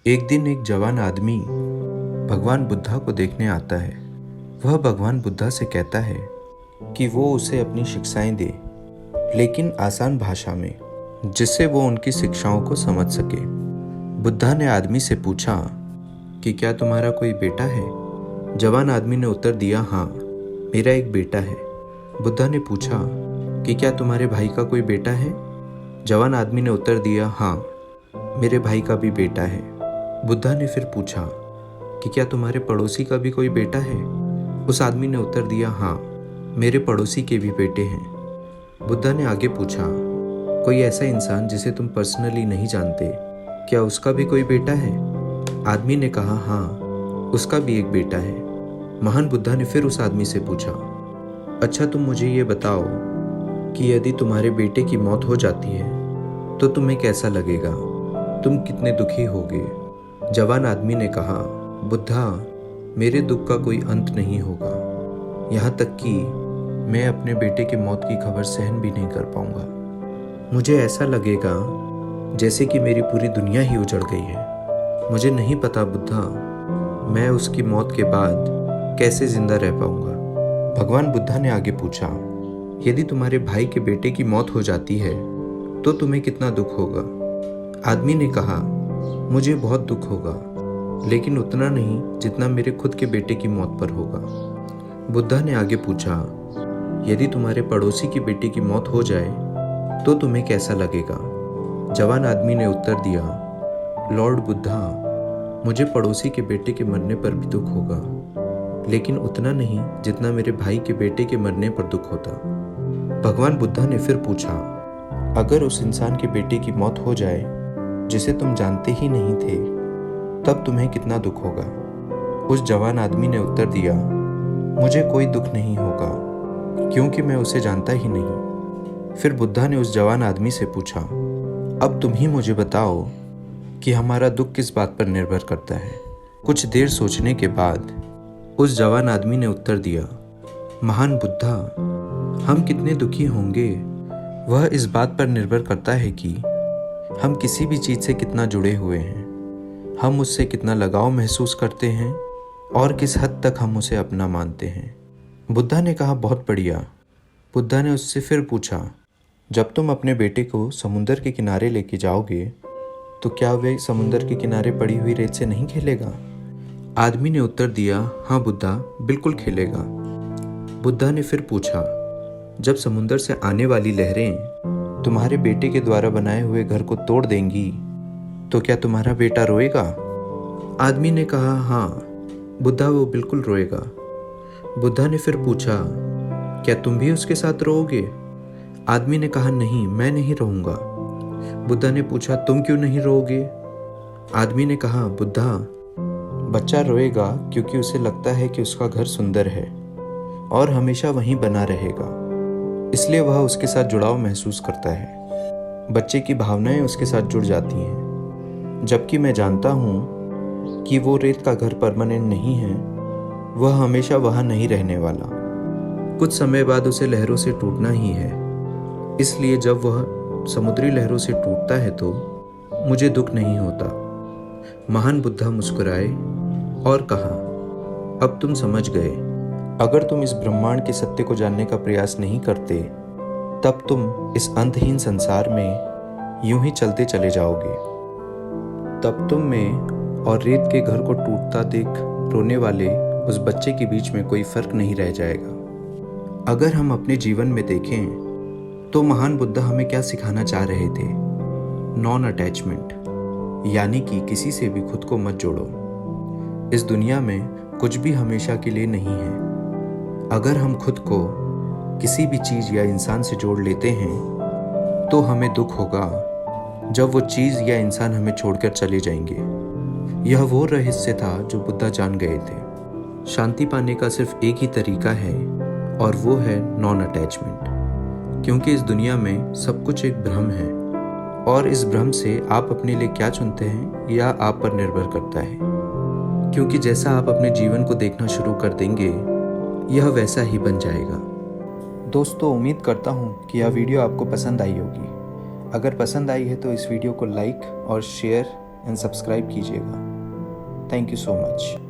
एक दिन एक जवान आदमी भगवान बुद्धा को देखने आता है। वह भगवान बुद्धा से कहता है कि वो उसे अपनी शिक्षाएं दे, लेकिन आसान भाषा में, जिससे वो उनकी शिक्षाओं को समझ सके। बुद्धा ने आदमी से पूछा कि क्या तुम्हारा कोई बेटा है? जवान आदमी ने उत्तर दिया, हाँ, मेरा एक बेटा है। बुद्धा ने पूछा कि क्या तुम्हारे भाई का कोई बेटा है? जवान आदमी ने उत्तर दिया, हाँ, मेरे भाई का भी बेटा है। बुद्धा ने फिर पूछा कि क्या तुम्हारे पड़ोसी का भी कोई बेटा है? उस आदमी ने उत्तर दिया, हाँ, मेरे पड़ोसी के भी बेटे हैं। बुद्धा ने आगे पूछा, कोई ऐसा इंसान जिसे तुम पर्सनली नहीं जानते, क्या उसका भी कोई बेटा है? आदमी ने कहा, हाँ, उसका भी एक बेटा है। महान बुद्धा ने फिर उस आदमी से पूछा, अच्छा, तुम मुझे ये बताओ कि यदि तुम्हारे बेटे की मौत हो जाती है तो तुम्हें कैसा लगेगा? तुम कितने दुखी होगे? जवान आदमी ने कहा, बुद्धा, मेरे दुख का कोई अंत नहीं होगा, यहाँ तक कि मैं अपने बेटे की मौत की खबर सहन भी नहीं कर पाऊंगा। मुझे ऐसा लगेगा जैसे कि मेरी पूरी दुनिया ही उजड़ गई है। मुझे नहीं पता बुद्धा, मैं उसकी मौत के बाद कैसे जिंदा रह पाऊंगा। भगवान बुद्धा ने आगे पूछा, यदि तुम्हारे भाई के बेटे की मौत हो जाती है तो तुम्हें कितना दुख होगा? आदमी ने कहा, मुझे बहुत दुख होगा, लेकिन उतना नहीं जितना मेरे खुद के बेटे की मौत पर होगा। बुद्धा ने आगे पूछा, यदि तुम्हारे पड़ोसी की बेटे की मौत हो जाए तो तुम्हें कैसा लगेगा? जवान आदमी ने उत्तर दिया, लॉर्ड बुद्धा, मुझे पड़ोसी के बेटे के मरने पर भी दुख होगा, लेकिन उतना नहीं जितना मेरे भाई के बेटे के मरने पर दुख होता। भगवान बुद्धा ने फिर पूछा, अगर उस इंसान के बेटे की मौत हो जाए जिसे तुम जानते ही नहीं थे, तब तुम्हें कितना दुख होगा? उस जवान आदमी ने उत्तर दिया, मुझे कोई दुख नहीं होगा, क्योंकि मैं उसे जानता ही नहीं। फिर बुद्धा ने उस जवान आदमी से पूछा, अब तुम ही मुझे बताओ कि हमारा दुख किस बात पर निर्भर करता है? कुछ देर सोचने के बाद उस जवान आदमी ने उत्तर दिया, महान बुद्धा, हम कितने दुखी होंगे वह इस बात पर निर्भर करता है कि हम किसी भी चीज़ से कितना जुड़े हुए हैं, हम उससे कितना लगाव महसूस करते हैं और किस हद तक हम उसे अपना मानते हैं। बुद्धा ने कहा, बहुत बढ़िया। बुद्धा ने उससे फिर पूछा, जब तुम अपने बेटे को समुंदर के किनारे लेके जाओगे तो क्या वे समुंदर के किनारे पड़ी हुई रेत से नहीं खेलेगा? आदमी ने उत्तर दिया, हाँ बुद्धा, बिल्कुल खेलेगा। बुद्धा ने फिर पूछा, जब समुंदर से आने वाली लहरें तुम्हारे बेटे के द्वारा बनाए हुए घर को तोड़ देंगी तो क्या तुम्हारा बेटा रोएगा? आदमी ने कहा, हाँ बुद्धा, वो बिल्कुल रोएगा। बुद्धा ने फिर पूछा, क्या तुम भी उसके साथ रोओगे? आदमी ने कहा, नहीं, मैं नहीं रोऊंगा। बुद्धा ने पूछा, तुम क्यों नहीं रोओगे? आदमी ने कहा, बुद्धा, बच्चा रोएगा क्योंकि उसे लगता है कि उसका घर सुंदर है और हमेशा वहीं बना रहेगा, इसलिए वह उसके साथ जुड़ाव महसूस करता है। बच्चे की भावनाएं उसके साथ जुड़ जाती हैं, जबकि मैं जानता हूँ कि वो रेत का घर परमानेंट नहीं है, वह हमेशा वहाँ नहीं रहने वाला। कुछ समय बाद उसे लहरों से टूटना ही है, इसलिए जब वह समुद्री लहरों से टूटता है तो मुझे दुख नहीं होता। महान बुद्धा मुस्कुराए और कहा, अब तुम समझ गए। अगर तुम इस ब्रह्मांड के सत्य को जानने का प्रयास नहीं करते, तब तुम इस अंतहीन संसार में यूं ही चलते चले जाओगे। तब तुम में और रेत के घर को टूटता देख रोने वाले उस बच्चे के बीच में कोई फर्क नहीं रह जाएगा। अगर हम अपने जीवन में देखें तो महान बुद्धा हमें क्या सिखाना चाह रहे थे? नॉन अटैचमेंट, यानी कि किसी से भी खुद को मत जोड़ो। इस दुनिया में कुछ भी हमेशा के लिए नहीं है। अगर हम खुद को किसी भी चीज़ या इंसान से जोड़ लेते हैं तो हमें दुख होगा जब वो चीज़ या इंसान हमें छोड़कर चले जाएंगे। यह वो रहस्य था जो बुद्धा जान गए थे। शांति पाने का सिर्फ एक ही तरीका है और वो है नॉन अटैचमेंट, क्योंकि इस दुनिया में सब कुछ एक भ्रम है और इस भ्रम से आप अपने लिए क्या चुनते हैं या आप पर निर्भर करता है, क्योंकि जैसा आप अपने जीवन को देखना शुरू कर देंगे यह वैसा ही बन जाएगा। दोस्तों, उम्मीद करता हूँ कि यह वीडियो आपको पसंद आई होगी। अगर पसंद आई है तो इस वीडियो को लाइक और शेयर एंड सब्सक्राइब कीजिएगा। Thank you so much.